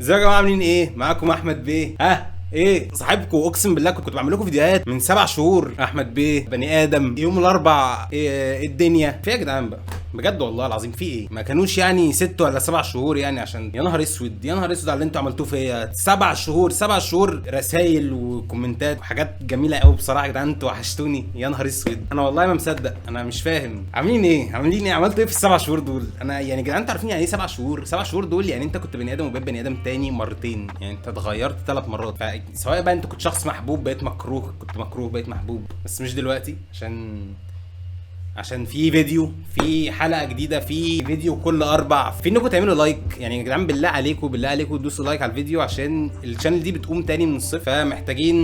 ازيكم يا جماعه عاملين ايه؟ معاكم احمد بيه. ايه صاحبكم؟ اقسم بالله كنت بعمل لكم فيديوهات من 7 شهور. احمد بيه بني ادم يوم الاربع إيه الدنيا في يا جدعان بقى؟ بجد والله العظيم في ايه؟ ما كانوش يعني 6 ولا 7 شهور يعني؟ عشان يا نهار اسود يا نهار اسود على اللي انتوا عملتوه فيا. 7 شهور 7 شهور رسايل وكومنتات وحاجات جميله قوي بصراحه يا جدعان. انتوا وحشتوني يا نهار اسود. انا والله ما مصدق، انا مش فاهم عاملين ايه؟ عملتوا ايه في ال7 شهور دول؟ انا يعني يا جدعان انتوا عارفين يعني ايه 7 شهور؟ 7 شهور دول يعني انت كنت بني ادم وبقيت بني ادم تاني مرتين، يعني انت اتغيرت 3 مرات. سواء بقى انت كنت شخص محبوب بقيت مكروه، كنت مكروه بقيت محبوب، بس مش دلوقتي. عشان في فيديو، في حلقه جديده، في فيديو كل اربع. في انكم تعملوا لايك يعني يا جدعان، بالله عليكم بالله عليكم دوسوا لايك على الفيديو عشان الشانل دي بتقوم تاني من الصفر. فمحتاجين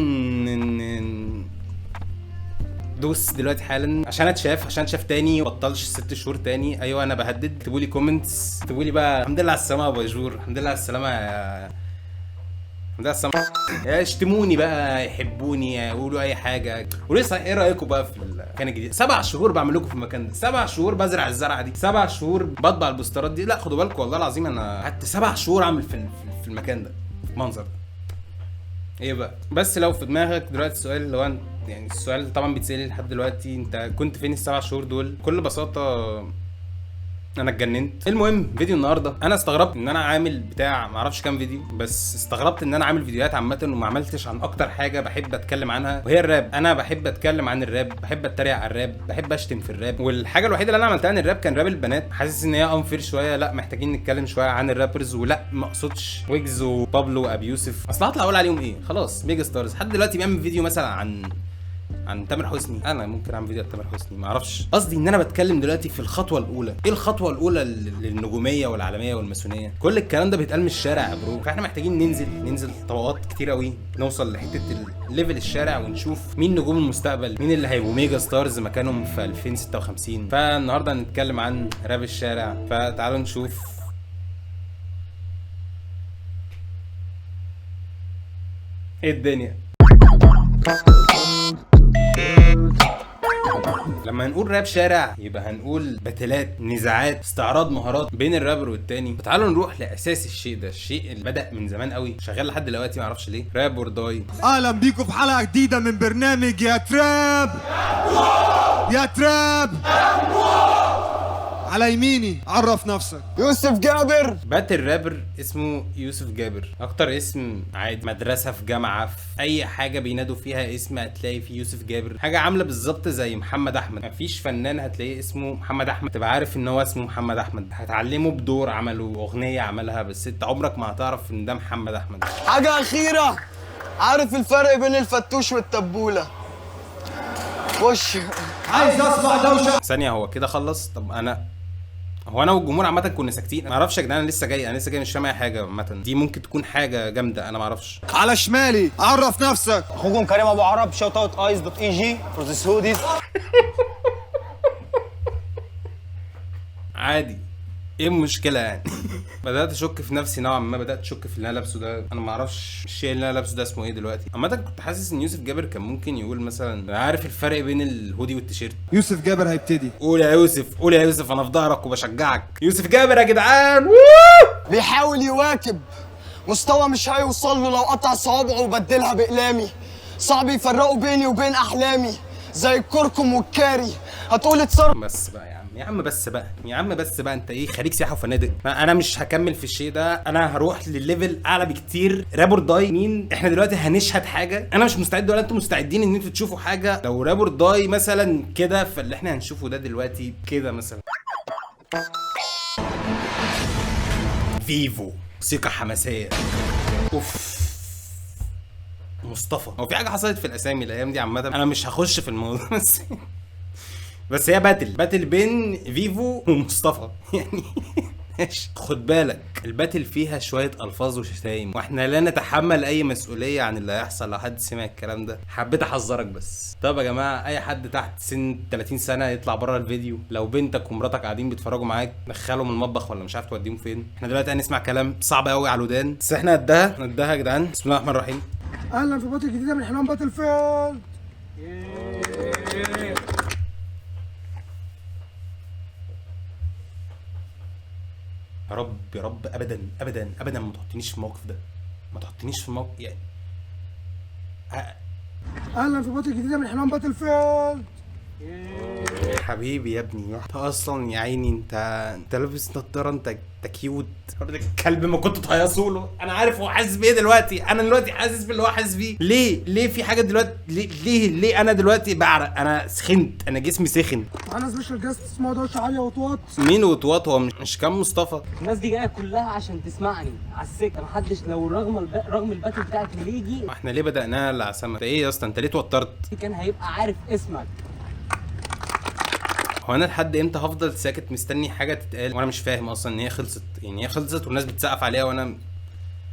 دوس دلوقتي حالا عشان اتشاف تاني وبطلش 6 شهور تاني. ايوه انا بهدد. اكتبوا لي كومنتس، اكتبوا لي بقى الحمد لله على السلامه يا باجور، الحمد لله على السلامه يا ده السما. يشتموني بقى، يحبوني، يقولوا اي حاجه. ولسه ايه رايكم بقى في المكان الجديد؟ 7 شهور بعمل لكم في المكان ده، 7 شهور بزرع الزرعه دي، 7 شهور بطبع البوسترات دي. لا خدوا بالكم والله العظيم انا قعدت 7 شهور اعمل في المكان ده، في المنظر ده. ايه بقى؟ بس لو في دماغك دلوقتي السؤال اللي هو يعني السؤال طبعا بيتسأل لحد دلوقتي، انت كنت فين ال7 شهور دول؟ بكل بساطه انا اتجننت. المهم فيديو النهارده، انا استغربت ان انا عامل بتاع معرفش كام فيديو، بس استغربت ان انا عامل فيديوهات عامه وما عملتش عن اكتر حاجه بحب اتكلم عنها وهي الراب. انا بحب اتكلم عن الراب، بحب اتريق على الراب، بحب اشتم في الراب. والحاجه الوحيده اللي انا عملتها عن الراب كان راب البنات. حاسس ان هي انفير شويه، لا محتاجين نتكلم شويه عن الرابرز. ولا ما اقصدش ويجز وبابلو وابي يوسف، اصل هطلع اقول عليهم ايه؟ خلاص ميجا ستارز. حد دلوقتي بيعمل فيديو مثلا عن تامر حسني، انا ممكن اعمل فيديو عن تامر حسني، ما اعرفش. قصدي ان انا بتكلم دلوقتي في الخطوه الاولى. ايه الخطوه الاولى للنجوميه والعالميه والماسونيه؟ كل الكلام ده بيتقال من الشارع يا برو. فاحنا محتاجين ننزل طبقات كتير قوي، نوصل لحته الليفل الشارع ونشوف مين نجوم المستقبل، مين اللي هيبقوا ميجا ستارز مكانهم في 2056. فالنهارده هنتكلم عن راب الشارع، فتعالوا نشوف ايه الدنيا. لما هنقول راب شارع يبقى هنقول باتلات، نزاعات، استعراض مهارات بين الرابر والتاني. فتعالوا نروح لاساس الشيء ده، الشيء اللي بدأ من زمان قوي شغال لحد دلوقتي ما اعرفش ليه، راب اور داي. اهلا بيكم في حلقه جديده من برنامج يا تراب يا تراب. على يميني عرف نفسك. يوسف جابر. باتل رابر اسمه يوسف جابر، اكتر اسم عادي، مدرسه في جامعه في اي حاجه بينادوا فيها اسم هتلاقي فيه يوسف جابر. حاجه عامله بالظبط زي محمد احمد. مفيش فنان هتلاقيه اسمه محمد احمد تبقى عارف ان هو اسمه محمد احمد، هتعلمه بدور عمله، اغنيه عملها، بس انت عمرك ما هتعرف ان ده محمد احمد. حاجة أخيرة، عارف الفرق بين الفتوش والتبولة؟ خش. عايز اسمع دوشه. ثانيه، هو كده خلص؟ طب هو انا والجمهور عامه كنا ساكتين. ما اعرفش يا جدعان، انا لسه جاي مش فاهم اي حاجه. عامه دي ممكن تكون حاجه جامده، انا ما اعرفش. على شمالي عرف نفسك. أخوكم كريم أبو عرب. شوت أوت ايز دوت اي جي فور ذيس هوديز. عادي، ايه المشكله يعني؟ بدات اشك في نفسي نوعا ما، بدات اشك في اللي انا لابسه ده. انا ما اعرفش الشيء اللي انا لابسه ده اسمه ايه دلوقتي. عامه كنت حاسس ان يوسف جابر كان ممكن يقول مثلا عارف الفرق بين الهودي والتيشيرت. يوسف جابر هيبتدي. قول يا يوسف، قول يا يوسف، انا في ظهرك وبشجعك. يوسف جابر يا جدعان. بيحاول يواكب مستوى مش هيوصل له لو قطع صوابعه وبدلها بأقلامي. صعب يفرقوا بيني وبين أحلامي زي الكركم والكاري. هتقول اتصرف. بس بقى يا عم بس بقى انت ايه؟ خليك سياحه وفنادق. انا مش هكمل في الشيء ده، انا هروح للليفل اعلى بكتير. رابور داي مين؟ احنا دلوقتي هنشهد حاجه انا مش مستعد ولا انتوا مستعدين ان انتوا تشوفوا حاجه. لو رابور داي مثلا كده، فاللي احنا هنشوفه ده دلوقتي كده مثلا فيفو، موسيقى حماسيه. اوف مصطفى. هو في حاجه حصلت في الاسامي الايام دي عامه، انا مش هخش في الموضوع بس هي باتل بين فيفو ومصطفى يعني. ماشي، خد بالك الباتل فيها شويه الفاظ وشتايم، واحنا لا نتحمل اي مسؤوليه عن اللي هيحصل لو حد سمع الكلام ده. حبيت احذرك بس. طب يا جماعه، اي حد تحت سن 30 سنه يطلع بره الفيديو. لو بنتك ومراتك قاعدين بيتفرجوا معاك، دخلهم المطبخ ولا مش عارف توديهم فين. احنا دلوقتي هنسمع كلام صعب قوي على الودان، بس احنا قدها يا جدعان. بسم الله الرحمن الرحيم. اهلا في باتل جديده من حمام باتل فيلد. يا رب يا رب ابدا ابدا ابدا ما تحطنيش في الموقف ده، ما تحطنيش في الموقف يعني. اهلا في باتل جديده من حمام باتل فيلد. حبيبي يا ابني، انت اصلا يا عيني انت لابس نضاره، انت كيوت. الكلب ما كنت تهيصوا له، انا عارف هو حاسس بايه دلوقتي، انا دلوقتي حاسس باللي هو حاسس بيه. ليه في حاجه دلوقتي؟ ليه انا دلوقتي بعرق؟ انا سخنت، انا جسمي سخن. معانا سبيشال جاست اسمها دوشه عاليه وطواط. مين وطواط؟ هو مش كان مصطفى؟ الناس دي جايه كلها عشان تسمعني على السكه، محدش لو رغم الباتل بتاعك اللي يجي. احنا ليه بدأناها العسامة؟ انت ايه يا اسطى؟ انت ليه اتوترت؟ كان هيبقى عارف اسمك. هو انا لحد امتى هفضل ساكت مستني حاجه تتقال وانا مش فاهم اصلا ان هي خلصت؟ يعني هي خلصت والناس بتسقف عليها وانا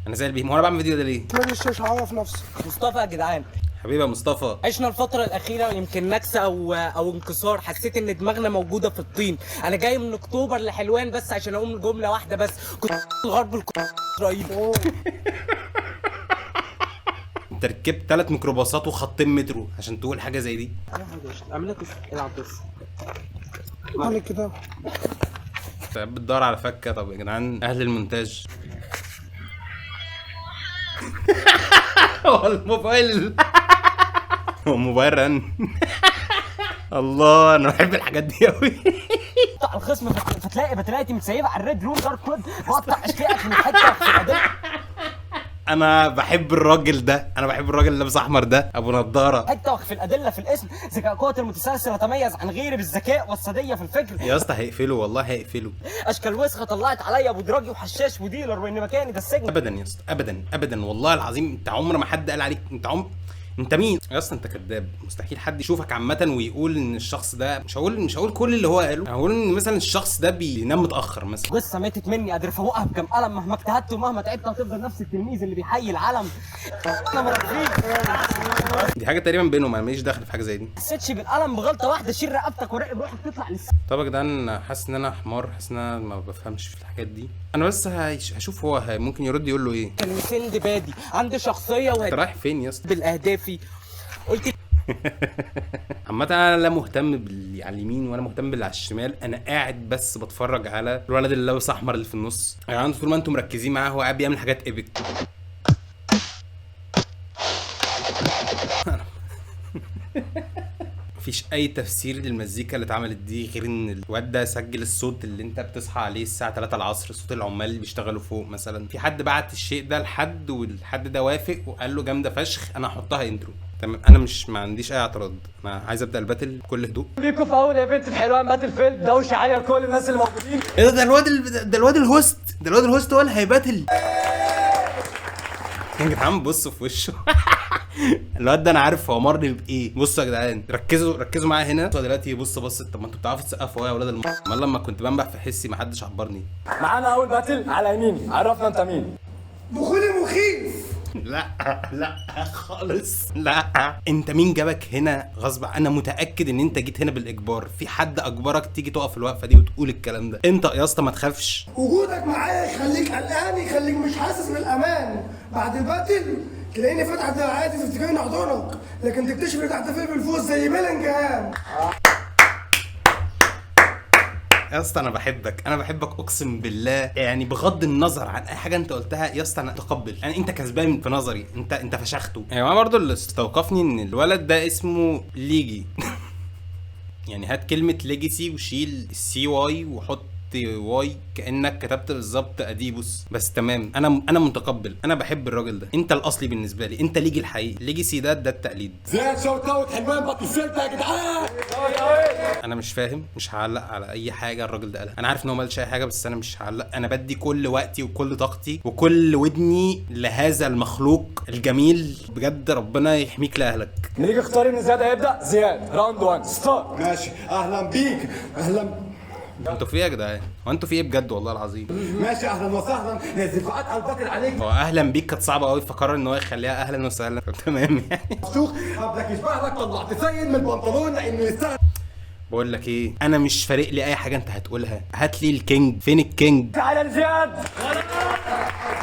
زي البهيم. هو انا بعمل فيديو ده ليه؟ مالي الشاشه عرف نفسك. مصطفى يا جدعان، حبيبي يا مصطفى، عشنا الفترة الأخيرة يمكن نكسة أو انكسار، حسيت إن دماغنا موجودة في الطين. أنا جاي من أكتوبر لحلوان بس عشان أقوم جملة واحدة بس، كنت الغرب إسرائيل. انت ركبت 3 ميكروباصات وخطين مترو عشان تقول حاجه زي دي؟ اعمل لك العب بس. مالي كده. انت بتدور على فكه؟ طب يا جدعان اهل المونتاج هو الموبايل هو الموبايل رن الله، انا بحب الحاجات دي قوي. تقطع الخصم فتلاقي بتلاقي متسيبه على الريد روم دارك ويب، بقطع اشكالك من حته في الاداء. انا بحب الراجل ده، انا بحب الراجل اللي لابس احمر ده ابو نضاره. حته في الادله في الاسم، ذكاء قوه المتسلسل يتميز عن غيري بالذكاء والسديه في الفكر. يا اسطى هيقفلوا والله هيقفلوا. اشكال وسخه طلعت عليا ابو دراجي وحشاش وديلر وان مكاني ده السجن. ابدا يا اسطى ابدا ابدا والله العظيم، انت عمر ما حد قال عليك انت مين يا اسطى؟ انت كذاب. مستحيل حد يشوفك عامه ويقول ان الشخص ده، مش هقول كل اللي هو قاله، هقول ان مثلا الشخص ده بينام متاخر مثلا. لسه ماتت مني قادر افوقها بكام قلم، مهما اجتهدت ومهما تعبت هتفضل نفس التلميذ اللي بيحيي العلم. انا مرفيه. دي حاجه تقريبا بينهم، انا ماليش دخل في حاجه زي دي. حسيتش بالقلم بغلطه واحده، شيل رقبتك وراقب روحك تطلع للسما. طب يا جدعان حاسس ان انا حمار، حاسس ان انا ما بفهمش في الحاجات دي. انا بس هشوف هو ممكن يرد يقول له ايه. كان سند بادي عندي شخصيه انت رايح فين يا اسطى؟ بالاهدافي قلت عامة انا لا مهتم باللي على اليمين ولا مهتم باللي على الشمال، انا قاعد بس بتفرج على الولد اللي لابس احمر اللي في النص. يعني طول ما انتم مركزين معاه هو قاعد بيعمل حاجات ايبك. مفيش اي تفسير للمزيكا اللي اتعملت دي غير ان الواد ده سجل الصوت اللي انت بتصحى عليه الساعه 3 العصر، صوت العمال اللي بيشتغلوا فوق مثلا. في حد بعت الشيء ده لحد والحد ده وافق وقال له جامده فشخ، انا هحطها انترو. تمام، انا ما عنديش اي اعتراض، انا عايز ابدا الباتل بكل هدوء. بيكم في اول ايفنت في حلوان باتل فيلد، دوشه عاليه لكل الناس اللي موجودين. ايه ده الواد الهوست هو اللي هيباتل يا جدعان. بصوا في وشه الواد ده انا عارف هو مرني بايه. بصوا يا جدعان، ركزوا معايا هنا. دلوقتي بص طب ما انتوا بتعرفوا تسقفوا يا ولاد امال لما كنت بنبح في حسي ما حدش عبرني. معانا اول باتل على يميني، عرفنا انت مين. دخولي مخيف. لا خالص لا. انت مين جابك هنا غصب؟ انا متاكد ان انت جيت هنا بالاجبار، في حد اجبرك تيجي تقف الوقفه دي وتقول الكلام ده؟ انت يا اسطى ما تخافش. وجودك معايا يخليك قلقان، يخليك مش حاسس بالامان. بعد الباتل تلاقيني فاتح دراعاتي تفتكرني احضنك، لكن تكتشف ان تحت فيه بالفوز زي بيلينجهام. يا اسطى انا بحبك اقسم بالله، يعني بغض النظر عن اي حاجه انت قلتها يا اسطى انا اتقبل. يعني انت كسبان في نظري، انت فشخته. يعني انا برضو اللي استوقفني ان الولد ده اسمه ليجي يعني هات كلمه ليجيسي وشيل السي واي وحط واي كانك كتبت بالظبط اديبوس بس. تمام، انا متقبل، انا بحب الراجل ده. انت الاصلي بالنسبه لي، انت ليجي الحقيقي. ليجيسي ده التقليد. زياد شوت اوت حلوان باتل فيلد يا جدعان. انا مش فاهم، مش هعلق على اي حاجه الراجل ده قالها. انا عارف ان هو مالش اي حاجه بس انا مش هعلق. انا بدي كل وقتي وكل طاقتي وكل ودني لهذا المخلوق الجميل. بجد ربنا يحميك لاهلك. نيجي اختار ان زياد هيبدا. زياد راوند 1 ستارت. ماشي، اهلا بيك. اهلا. انتوا في ايه يا جدعان؟ هو انتوا في ايه بجد والله العظيم؟ ماشي، اهلا وسهلا. نازل فقط على الباتل عليك. هو اهلا بيك كانت صعبه قوي، فقرر ان هو يخليها اهلا وسهلا. تمام يعني. شوف قبلك يشبه لك، طلعت سيد من البنطلون لانه يستاهل. بقول لك ايه، انا مش فارق لي اي حاجه انت هتقولها. هات لي الكينج. فين الكينج؟ تعالى لزياد.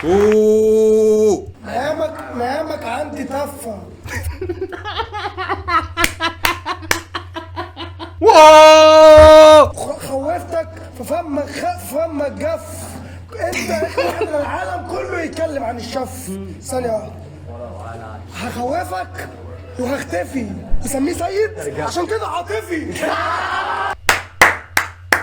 اوه مهامك عندي تفه. واو خوفتك في فمك جف. انت اخر واحد من العالم كله يتكلم عن الشف. ثانيه واحده هخوفك وهختفي وسميه سيد عشان كده عاطفي.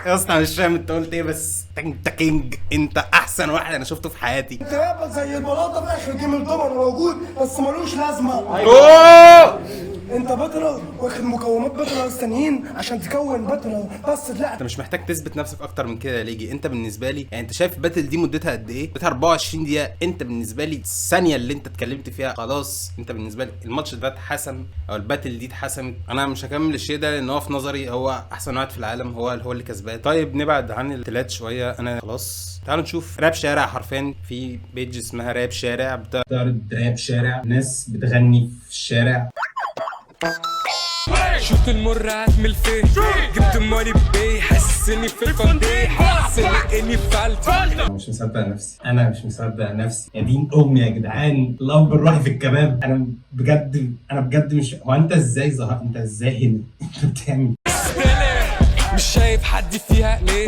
يا اسطى مش فاهم انت قلت ايه، بس انت كينج، انت احسن واحد انا شفته في حياتي. انت بقى زي البلاطه في اخر جيم الدومر موجود بس ملوش لازمه. انت بطلة واخد مكونات بطلة الثانيين عشان تكون بطلة بس لا. انت مش محتاج تثبت نفسك اكتر من كده يا ليجي. انت بالنسبه لي يعني انت شايف الباتل دي مدتها قد ايه؟ مدتها 24 دقيقه. انت بالنسبه لي الثانيه اللي انت اتكلمت فيها خلاص انت بالنسبه لي الماتش ده اتحسم او الباتل دي اتحسمت. انا مش هكمل الشيء ده لان هو في نظري هو احسن واحد في العالم، هو اللي كسبان. طيب نبعد عن التلات شويه. انا خلاص تعالوا نشوف راب شارع. حرفيا في بيج اسمها راب شارع بتعرض راب شارع، ناس بتغني في الشارع. شوط المر هتمل فيه جبت مالي بيه حسني في الفندق حسني اني فلت. انا مش مصدق نفسي، انا مش مصدق نفسي يا دين امي يا جدعان. الله بالروح في الكباب. انا بجد مش هو انت ازاي ظهرت؟ انت ازاي هنا؟ انت بتعمل مش شايف حد فيها ليه؟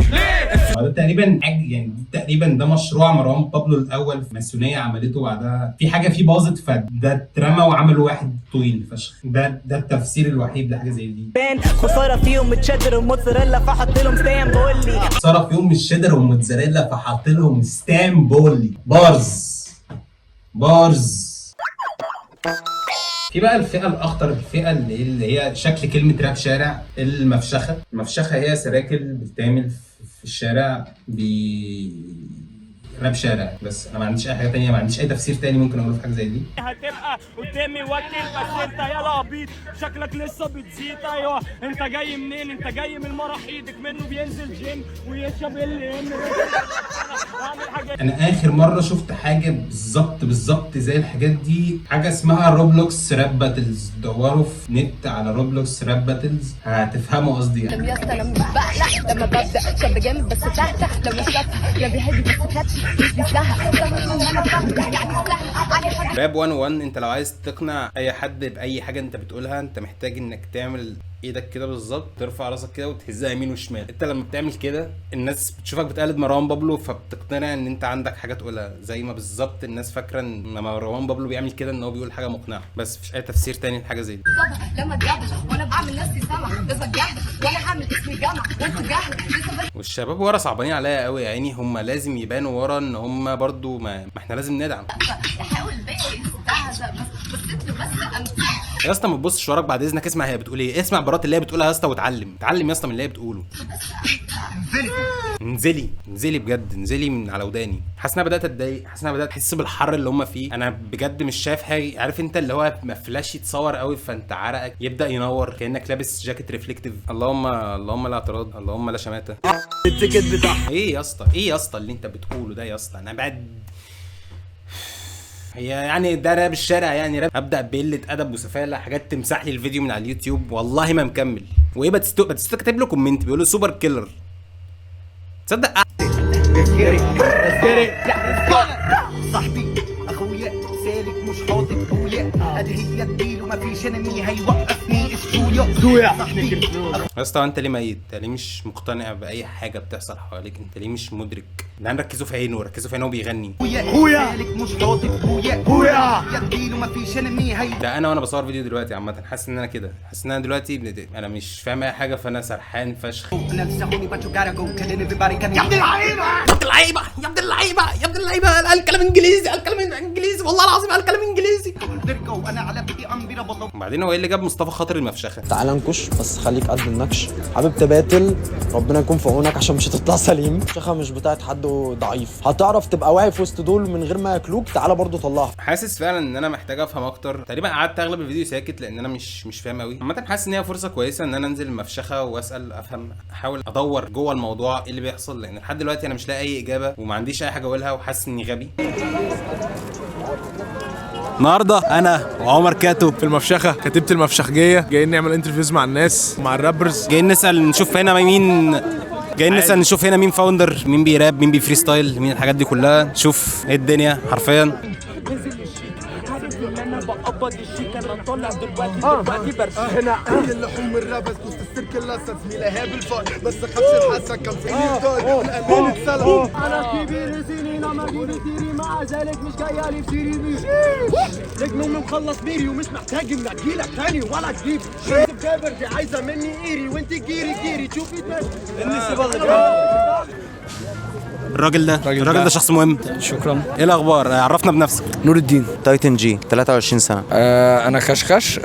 هو ده تقريبا يعني تقريبا ده مشروع مروان بابلو الاول في ماسونيه عملته، بعدها في حاجه فيه باظت فده اترمى وعملوا واحد طويل فشخ. ده التفسير الوحيد لحاجه زي دي. خساره فيهم متشدر وموتزاريلا فحط لهم ستام بولي. خساره فيهم الشيدر والموتزاريلا فحط لهم ستام بولي. بارز. في بقى الفئة الأخطر، الفئة اللي هي شكل كلمة راب شارع، المفشخة. المفشخة هي سراكل بتتعمل في الشارع راب شارع. بس أنا ما عنديش أي حاجة تانية، ما عنديش أي تفسير تاني ممكن أقوله في حاجة زي دي. هتبقى قدامي وكيل بس انت يلا عبيط شكلك لسه بتزيد. ايوه انت جاي منين؟ انت جاي من المرح ايدك منه بينزل جيم ويشرب انا اخر مره شفت حاجه بالظبط زي الحاجات دي حاجه اسمها روبلوكس راب باتلز. دوروا في نت على روبلوكس راب باتلز هتفهموا قصدي يعني. لما ببدا شاب جامد بس تحت لو مش شاطها لا بيهدي بس كاتش مش راب 101. انت لو عايز تقنع اي حد باي حاجه انت بتقولها انت محتاج انك تعمل ايدك كده بالظبط، ترفع راسك كده وتهزها يمين وشمال. انت لما بتعمل كده الناس بتشوفك بتقلد مروان بابلو فبتقتنع ان انت عندك حاجه تقولها، زي ما بالظبط الناس فاكره ان مروان بابلو بيعمل كده ان هو بيقول حاجه مقنعه. بس مفيش اي تفسير تاني لحاجه زي دي. لما اتجابش وانا بعمل نفسي سمع بس اتجابش وانا هعمل اسمي جامع وانت جاهل. والشباب ورا صعبانين عليا قوي يا عيني. هم لازم يبانوا ورا ان هم برضو ما احنا لازم ندعم. حاول بس يا اسطى ما تبصش وراك بعد اذنك، اسمع هي بتقول ايه. اسمع برات اللي هي بتقولها يا اسطى واتعلم يا اسطى من اللي هي بتقوله. انزلي بجد، انزلي من على وداني. حاسس ان انا بدات اتضايق، حاسس ان انا بدات احس بالحر اللي هم فيه. انا بجد مش شايف حاجه. عارف انت اللي هو ما فلاش يتصور قوي فانت عرقك يبدا ينور كانك لابس جاكيت ريفلكتيف. اللهم لا اعتراض، اللهم لا شماته. التيكت بتاعها ايه يا اسطى اللي انت بتقوله ده يا اسطى؟ انا بعد هي يعني ده راب الشارع يعني راب. ابدا بقله ادب وسفاله، حاجات تمسح لي الفيديو من على اليوتيوب والله ما مكمل. وايه بتستو كاتب له كومنت بيقول له سوبر كيلر. تصدق صاحبي اخويا سالك مش حاطط بويا ادي هي الديل وما فيش انمي هيوقفني السويا صاحبي. يا اسطى انت ليه ميت؟ انت ليه مش مقتنع باي حاجه بتحصل حواليك؟ انت ليه مش مدرك؟ الان ركزوا في عينه وهو بيغني. هويا سالك مش حاطط بويا هويا الديل وما فيش انمي ده انا وانا بصور فيديو دلوقتي عامه حاسس ان انا كده، حاسس ان انا دلوقتي انا مش فاهم اي حاجه فانا سرحان فشخ. يا ابن اللعيبه الكلام انجليزي والله العظيم الكلام انجليزي. وبعدين هو ايه اللي جاب مصطفى خاطر المفشخه؟ تعال نكش بس خليك قد النكش. حابب تباتل ربنا يكون في عونك عشان مش هتطلع سليم. شخه مش بتاعت حد ضعيف، هتعرف تبقى واقف في وسط دول من غير ما ياكلوك. تعالى برضو طلعها. حاسس فعلا ان انا محتاج افهم اكتر. تقريبا قعدت اغلب الفيديو ساكت لان انا مش فاهم قوي. عامه حاسس ان هي فرصه كويسه ان انا انزل المفشخه واسال افهم، احاول ادور جوه الموضوع ايه اللي بيحصل، لان لحد دلوقتي انا مش لاقي اي اجابه وما عنديش اي حاجه اقولها وحاسس اني غبي. النهارده انا وعمر كاتو في المفشخه، كتيبه المفشخجيه، جايين نعمل انترفيوز مع الناس مع الرابرز. جايين نسال نشوف هنا مين، جايين نسال نشوف هنا مين فاوندر، مين بيراب، مين بيفري ستايل، مين الحاجات دي كلها. نشوف ايه الدنيا حرفيا. هنا اللحوم الرابس وسط السيرك الاسد زميله هاب الفار بس خدش الحسن كان في الامان اتسلم. انا كبير زين ونسيري مع ذلك مش جايه لي بسيري نجم مخلص بيري ومش محتاج ان اجيلك تاني ولا تجيب شفت جابر دي عايزه مني ايري وانت جيري تشوفي الراجل ده شخص مهم. شكرا. ايه الاخبار؟ عرفنا بنفسك. نور الدين. تايتن جي 23 سنة. انا خشخش،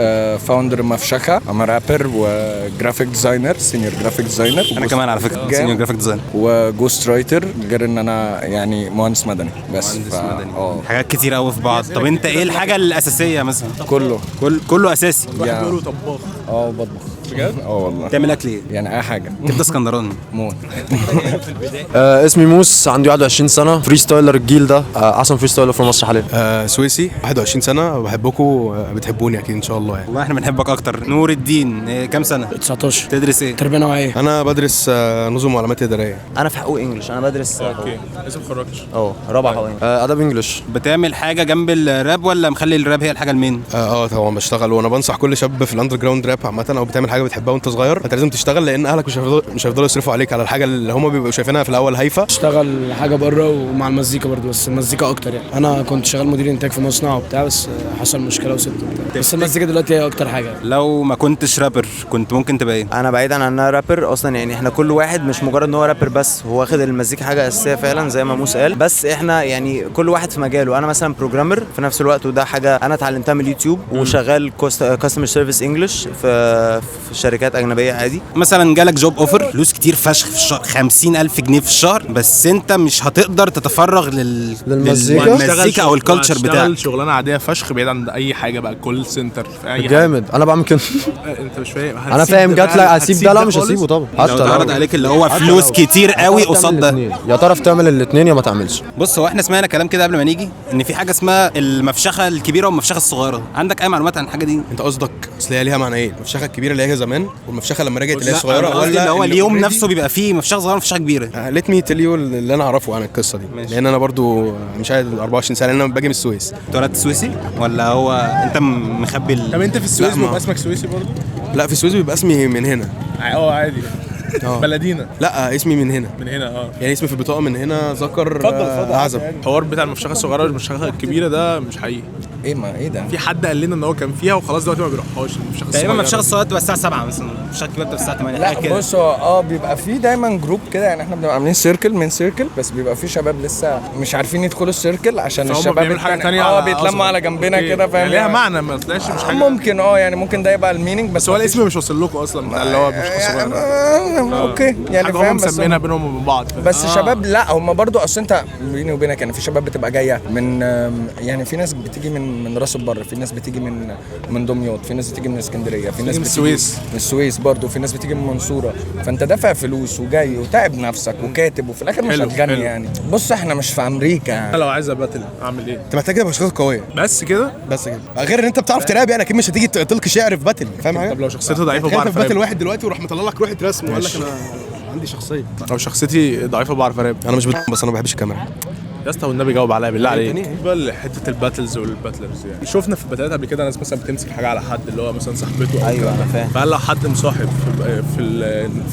فاوندر مفشخة. انا رابر وجرافيك ديزاينر، سينيور جرافيك ديزاينر. انا كمان على فكرة سينيور جرافيك ديزاينر وجوست رايتر، غير ان انا يعني مهندس مدني بس. مدني. حاجات كتير قوي في بعض. طب انت ايه الحاجة الأساسية مثلا؟ كله أساسي. واحد بيقولوا طباخ. بطبخ بجد؟ والله. تعمل اكل ايه؟ يعني اي حاجة. كبدة اسكندراني. موت. اسمي موس، عندي 21 سنة، فري ستايلر الجيل ده، احسن فري ستايلر في مصر حاليا. سويسي، 21 سنة، بحبكم، بتحبوني اكيد ان شاء الله يعني. والله احنا بنحبك اكتر. نور الدين، كام سنة؟ 19. تدرس ايه؟ تربية نوعية. انا بدرس نظم معلومات ادارية. انا في حقوق انجلش، انا بدرس اوكي. لسه ما اتخرجتش. رابعة حقوق انجلش. ادب انجلش. بتعمل حاجة جنب الراب ولا مخلي الراب هي الحاجة المين؟ طبعا بشتغل، وانا بنصح كل شاب في الاندر جراوند راب عامة، او بتعمل حاجة بتحبها وانت صغير، انت لازم تشتغل، لان اهلك مش هيفضلوا يصرفوا عليك على الحاجة اللي هم بيبقوا شايفينها في الاول هايفة. اشتغل حاجة بره ومع المزيكا برضه، بس المزيكا اكتر يعني. انا كنت شغال مدير انتاج في مصنع وبتاع، بس حصل مشكلة وسبته وبتاع. بس المزيكا دلوقتي هي اكتر حاجة. لو ما كنتش رابر كنت ممكن تبقى ايه؟ انا بعيدا عن انا رابر اصلا، يعني احنا كل واحد مش مجرد ان هو رابر بس، هو واخد المزيكا حاجة اساسية فعلا زي ما موسى قال، بس احنا يعني كل واحد في مجاله. انا مثلا بروجرامر في نفس الوقت، وده حاجة انا اتعلمتها من اليوتيوب، وشغال كاستمر سيرفيس انجلش في شركات اجنبية عادي. مثلا جالك جوب اوفر، فلوس كتير فشخ في الشهر، 50,000 جنيه في الشهر، بس انت مش هتقدر تتفرغ للمزيكا او الكالتشر بتاعك. شغلانه عاديه فشخ بعيد عن اي حاجه بقى، كول سنتر في اي حاجه. جامد، انا بعمل كده. انت مش فاهم. انا فاهم، جات لك اسيب ده؟ لا مش هسيبه طبعا. حتى لو اتعرض عليك اللي هو فلوس كتير قوي قصاد ده، يا تعرف تعمل الاثنين يا ما تعملش. بص، هو احنا سمعنا كلام كده قبل ما نيجي ان في حاجه اسمها المفشخه الكبيره والمفشخه الصغيره. عندك اي معلومات عن الحاجه دي؟ انت قصدك اصل هي ليها معنيين، المفشخه الكبيره اللي هي زمان، والمفشخه لما رجعت اللي هي الصغيره، ولا اللي هو اليوم نفسه بيبقى فيه مفشخه صغيره ومفشخه كبيره؟ ليت مي تيل يو اللي انا اعرفه عن القصه دي. ماشي. لان انا برضو مش عارف 24 سنه، لان انا باجي من السويس. اتولدت سويسي ولا هو انت مخبي طب انت في السويس بيبقى اسمك سويسي برضه؟ لا، في السويس بيبقى اسمي من هنا. عادي. بلدينا. لا، اسمي من هنا. من هنا يعني اسمي في البطاقه من هنا ذكر. اتفضل. اعزب. الحوار بتاع المفشخه الصغيره والمفشخه الكبيره ده مش حقيقي. ايه ده؟ في حد قال لنا ان هو كان فيها وخلاص دلوقتي ما بيروحهاش. المفشخه الصغيره تقريبا المفشخه الصغيره بتبقى الساعه 7 مثلا، المفشخه الكبيره بتبقى الساعه 8. لا بص، هو بيبقى في دايما جروب كده، يعني احنا بنبقى عاملين سيركل، بس بيبقى في شباب لسه مش عارفين يدخلوا السيركل عشان الشباب التانية بيتلموا على جنبنا كده، فاهم؟ ليها معنى، ما طلعش مش حاجه. ممكن يعني ممكن ده يبقى الميننج، بس هو الاسم مش واصل لكم اصلا، اللي هو المفشخه الصغيره. اوكي يعني فاهم، مسمينها بينهم وبين بعض. بس شباب، لا هم برضو اصل انت بيني وبينك يعني في شباب بتبقى جايه من، يعني في ناس بتيجي من راس البر، في ناس بتيجي من دمياط، في ناس بتيجي من اسكندريه، في ناس بتيجي من السويس برضو، في ناس بتيجي من المنصوره. فانت دافع فلوس وجاي وتعب نفسك وكاتب، وفي الاخر مش هتغني يعني. بص احنا مش في امريكا يعني. لو عايز اباتل اعمل ايه؟ انت محتاج تبقى مفشخه قويه بس كده، غير ان انت بتعرف تراب، يعني اكيد مش هتيجي تلقي شعر في باتل، فاهم حاجه؟ طب لو شخصيتي ضعيفه بعرف في باتل واحد دلوقتي وراح مطلع لك روحه رسم وقال لك انا عندي شخصيه. لو شخصيتي ضعيفه بعرف اراب. انا مش بس انا ما بحبش الكاميرا يا اسطى، والنبي جاوب عليا بالله عليك. بقى حته الباتلز والباتلرز، يعني شفنا في الباتلات قبل كده ناس مثلا بتمسك حاجه على حد، اللي هو مثلا صاحبته. ايوه انا فاهم. فهل لو حد مصاحب في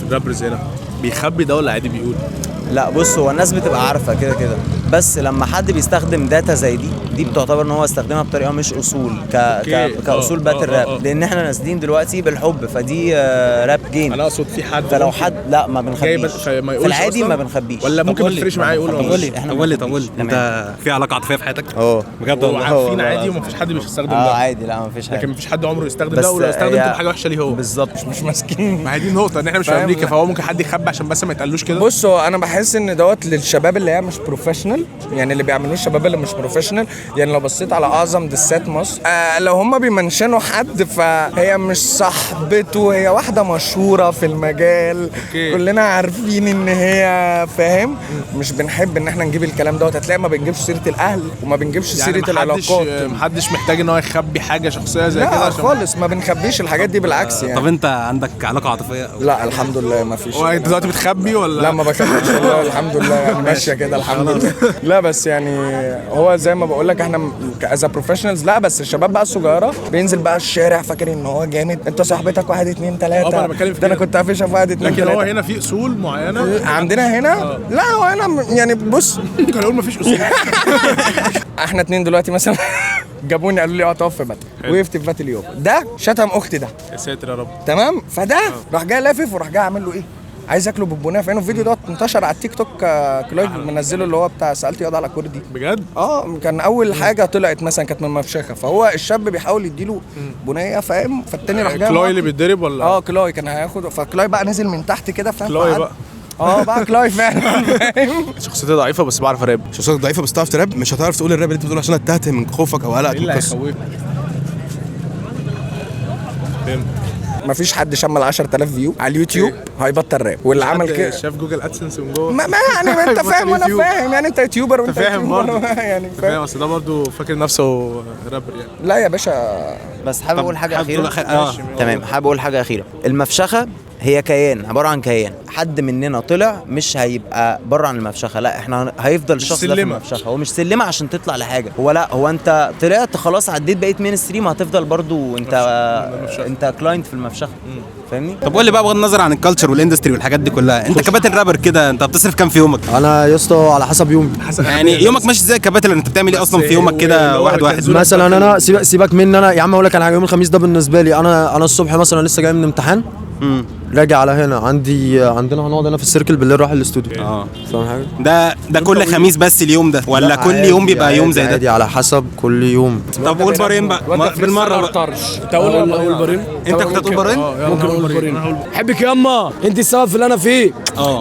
الرابرز هنا بيخبي ده ولا عادي بيقول؟ لا بص، هو الناس بتبقى عارفه كده، بس لما حد بيستخدم داتا زي دي بتعتبر ان هو استخدمها بطريقه مش اصول كاصول باتل راب، لان احنا نازلين دلوقتي بالحب، فدي راب جيم. انا اقصد في حد، فلو حد لا ما بنخبيش في العادي، ما بنخبيش. ولا ممكن ما تفرقش معايا يقول طب لي انت في علاقه عاطفيه في حياتك؟ بجد والله عارفين عادي، ومفيش حد بيستخدم ده عادي، لا مفيش حاجه، لكن مفيش حد عمره يستخدم ده، ولو استخدم تبقى حاجه وحشه ليه هو بالظبط. مش ماسكين. ما هي دي النقطه، ان احنا مش في امريكا، فهو ممكن حد يخبي عشان بس ما يتقالوش كده. بص، هو انا بحس ان دوت للشباب اللي هي مش بروفيشنال، يعني اللي بيعملوه الشباب اللي مش بروفيشنال. يعني لو بصيت على اعظم دسات مصر، لو هم بيمنشنوا حد فهي مش صاحبته، هي واحده مشهوره في المجال. كلنا عارفين ان هي، فاهم؟ مش بنحب ان احنا نجيب الكلام دوت. هتلاقي ما بنجيبش سيره الاهل وما بنجيبش يعني سيره العلاقات. محدش محتاج ان هو يخبي حاجه شخصيه زي كده. لا خالص، ما بنخبيش الحاجات دي، بالعكس يعني. طب انت عندك علاقه عاطفيه؟ لا الحمد لله ما فيش. هو انت دلوقتي بتخبي ولا؟ لا ما بخبيش والله، الحمد لله يعني ماشيه كده الحمد لله. لا بس يعني هو زي ما بقول لك احنا از بروفيشنالز، لا بس الشباب بقى الصغيره بينزل بقى الشارع فاكر ان هو جامد، انت صاحبتك 1 2 3 انا بتكلم في ده انا كده. كنت قافشها في 1 2 لكن 3. هو هنا في اصول معينه عندنا هنا لا هو هنا يعني بص ممكن اقول مفيش اصول. احنا 2 دلوقتي مثلا جابوني قالوا لي اه تقف في باتل، وقفت في باتل يوم ده شتم اختي ده يا ساتر يا رب. تمام، فده راح جاي لافف وراح جاي عامل له ايه، عايز اكله بالبنيه في عينه. الفيديو ده انتشر على التيك توك، كلايف منزله اللي هو بتاع سالت ياض على كردي بجد. كان اول حاجه طلعت مثلا كانت من مفشخه، فهو الشاب بيحاول يديله بنيه فاهم، فالتاني راح جاي كلاي اللي بيتضرب ولا كلاي كان هياخد، فكلاي بقى نزل من تحت كده فاهم، كلاي بقى بقى كلاي فعلا فاهم. شخصيتي ضعيفه بس بعرف اراب. شخصيتك ضعيفه بس تعرف تراب، مش هتعرف تقول الراب اللي انت بتقوله عشان اتهت من خوفك او قلقك من القصه. فهمت. مفيش حد شمل 10000 فيو على اليوتيوب هيبطل راب، واللي عمل كده شاف جوجل ادسنس من جوه. ما يعني ما انت فاهم وانا فاهم، يعني انت يوتيوبر وانت فاهم برضه يعني فاهم، اصل ده برضه فاكر نفسه رابر يعني. لا يا باشا. بس حابب اقول حاجه اخيره. ماشي. تمام، حابب اقول حاجه اخيره. المفشخه هي كيان، عباره عن كيان، حد مننا طلع مش هيبقى بره عن المفشخه، لا احنا هيفضل الشخص ده في المفشخه. هو مش سلمه عشان تطلع لحاجه، هو لا، هو انت طلعت خلاص عديت بقيت مين ستريم، هتفضل برضو انت كلاينت في المفشخه، فاهمني؟ طب قول لي بقى بغض النظر عن الكالتشر والاندستري والحاجات دي كلها، انت كباتل رابر كده انت بتصرف كام في يومك؟ انا يا اسطى على حسب يومي. يعني يومك ماشي ازاي كباتل؟ انت بتعمل ايه اصلا في يومك كده واحد؟ مثلا انا سيبك مني انا يا عم، اقول لك على حاجه. يوم الخميس ده بالنسبه لي انا الصبح مثلا لسه جاي من امتحان، راجع على هنا عندنا هنقعد هنا في السيركل بالليل، رايح الاستوديو. فاهم حاجه؟ ده كل خميس بس اليوم ده ولا كل يوم بيبقى يوم زي ده؟ عادي على حسب كل يوم. طب قول بارين بقى بالمره بقى. اقول بارين. انت كنت هتقول بارين؟ ممكن اقول بارين. حبك ياما انت السبب في اللي انا فيه.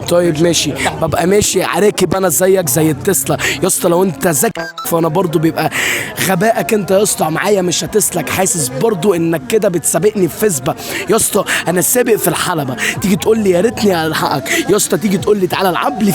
طيب ماشي، ببقى ماشي راكب انا زيك زي التسلا يا اسطى، لو انت ذكي فانا برضو بيبقى غبائك انت يا اسطى معايا مش هتسلك، حاسس برضو انك كده بتسابقني في فسبه يا اسطى، انا سابق في الحلبه، تيجي تقول لي يا ريتني الحقك يا اسطى، تيجي تقول لي تعالى العب لي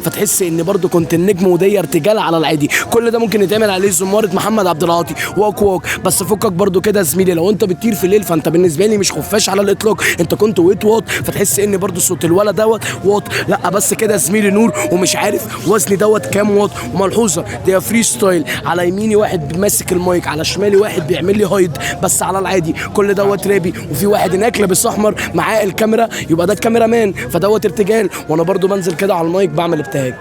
فتحس ان برضو كنت النجم ودي ارتجال على العادي. كل ده ممكن يتعمل عليه زماره محمد عبد العاطي واك بس فكك برضو كده يا زميلي، لو انت بتطير في الليل فانت بالنسبه لي مش خفاش على الاطلاق، انت كنت ويت واط، فتحس ان برضو صوت الولد دوت واط، لا بس كده يا زميلي نور، ومش عارف وزني دوت كام واط. وملحوظه ده فري ستايل، على يميني واحد ماسك المايك، على شمالي واحد بيعمل لي هايد بس على العادي، كل دوت رابي، وفي واحد هناك لابس احمر معاه الكاميرا يبقى ده الكاميرا مان، فدوت ارتجال، وانا برضو بنزل كده على المايك بعمل ابتهاج.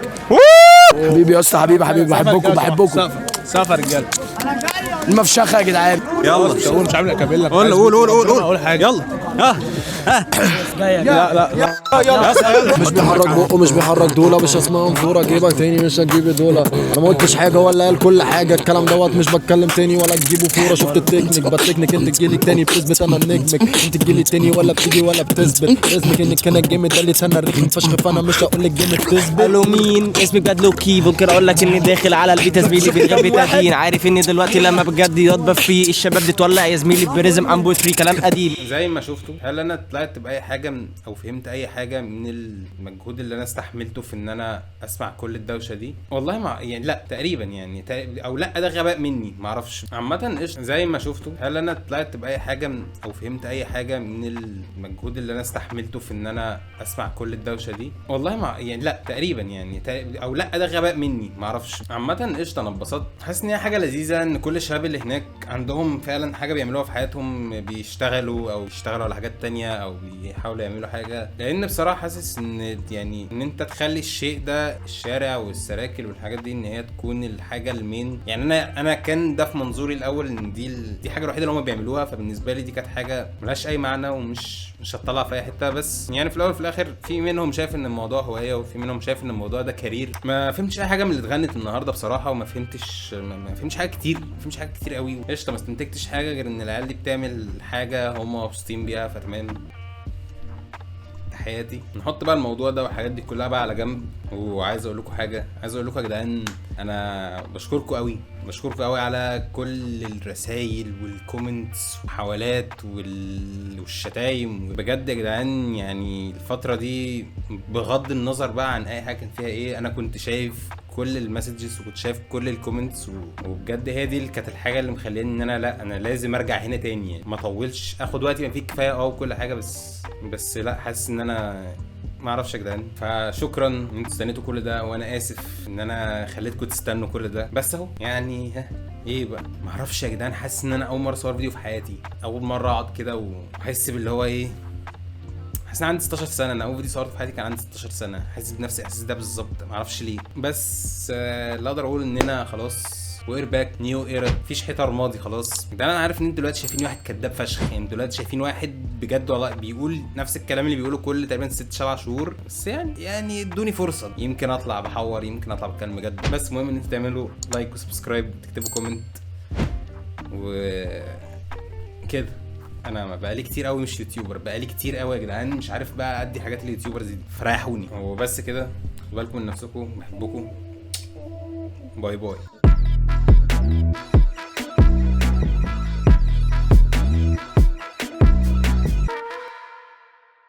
حبيبي يا اسطى، حبيبي بحبكم سافر رجاله المفشخه يا جدعان. يلا مش عامل اكابيلا. قول حاجه. يلا لا مش بيحرك بقه، مش بيحرك دوله، مش هسمعهم فوره جيبك تاني مش هتجيب دوله، انا ما قلتش حاجه ولا قال كل حاجه، الكلام دوت مش بتكلم تاني ولا تجيبه فوره، شفت التكنيك بتكنيك، انت تجيلي تاني بتثبت انا نجمك، انت تجيلي تاني ولا بتيجي ولا بتثبت اسمك انك كان جامد، ده اللي سنه الريتم فشخ، فانا مش هقول لك جامد تثبت. الو مين اسمي بجد لوكي، ممكن اقول لك اني داخل على البيت يا زميلي بيتغير بتادين، عارف اني دلوقتي لما بجد يضرب في الشباب بتولع يا زميلي بريزم امبو 3 كلام قديم. زي ما شفتوا، هل انا طلعت باي حاجه او فهمت اي حاجه من المجهود اللي انا استحملته في ان انا اسمع كل الدوشه دي؟ والله ما يعني لا تقريبا يعني او لا ده غباء مني ما اعرفش. عامه زي ما شفتوا، هل انا طلعت باي حاجه او فهمت اي حاجه من المجهود اللي انا استحملته في ان انا اسمع كل الدوشه دي؟ والله ما يعني لا تقريبا يعني او لا ده غباء مني ما اعرفش. عامه قشطه، انا اتبسطت، حاسس ان هي حاجه لذيذه ان كل الشباب اللي هناك عندهم فعلا حاجه بيعملوها في حياتهم، بيشتغلوا او يشتغلوا على حاجات تانية او بيحاولوا يعملوا حاجه، لان بصراحه حاسس ان يعني ان انت تخلي الشيء ده الشارع والسراكل والحاجات دي ان هي تكون الحاجه المين. يعني انا كان ده في منظوري الاول ان دي حاجه الوحيده اللي هم بيعملوها، فبالنسبه لي دي كانت حاجه ملهاش اي معنى ومش هتطلع في اي حته. بس يعني في الاول وفي الاخر في منهم شايف ان الموضوع هوايه وفي منهم شايف ان الموضوع ده كارير. ما فهمتش اي حاجه من اللي اتغنت النهارده بصراحه، وما فهمتش حاجه كتير، حاجات كتير قوي قشطه، ما استنتجتش حاجه غير ان العيال دي بتعمل حاجه هم مبسوطين بيها، فتمام. حياتي نحط بقى الموضوع ده والحاجات دي كلها بقى على جنب، وعايز اقول لكم حاجه، عايز اقول لكم يا جدعان، انا بشكركم قوي على كل الرسايل والكومنتس وحوالات والشتايم بجد يا جدعان. يعني الفتره دي بغض النظر بقى عن اي حاجه كان فيها ايه، انا كنت شايف كل المسجز وكنت شايف كل الكومنتس، وبجد هي دي كانت الحاجه اللي مخليني ان انا لا انا لازم ارجع هنا تاني، يعني ما اطولش، اخد وقتي ما فيه كفايه وكل حاجه، بس لا حاسس ان انا ما اعرفش يا جدعان. فشكرا ان انتوا استنيتوا كل ده، وانا اسف ان انا خليتكم تستنوا كل ده، بس اهو يعني ها ايه بقى، ما اعرفش يا جدعان. حاسس ان انا اول مره اصور فيديو في حياتي، اول مره اقعد كده واحس باللي هو ايه، حاسس ان عندي 16 سنه. انا اول فيديو صورته في حياتي كان عندي 16 سنه، حاسس بنفس الاحساس ده بالظبط، ما اعرفش ليه. بس اللي اقدر اقول اننا خلاص وير باك نيو ايرا، مفيش حيطه رمادي خلاص. ده انا عارف ان انتوا دلوقتي شايفين واحد كداب فشخ، يعني دلوقتي شايفين واحد بجد والله بيقول نفس الكلام اللي بيقوله كل تقريبا 6-7 شهور، بس يعني ادوني فرصه، يمكن اطلع بحور، يمكن اطلع بتكلم بجد. بس المهم ان انتوا تعملوا لايك وسبسكرايب وتكتبوا كومنت و كده. انا بقالي كتير قوي مش يوتيوبر، بقالي كتير قوي يا جدعان مش عارف بقى ادي حاجات اليوتيوبرز دي، فريحوني. وبس كده، خدوا بالكم من نفسكم، بحبكم، باي باي.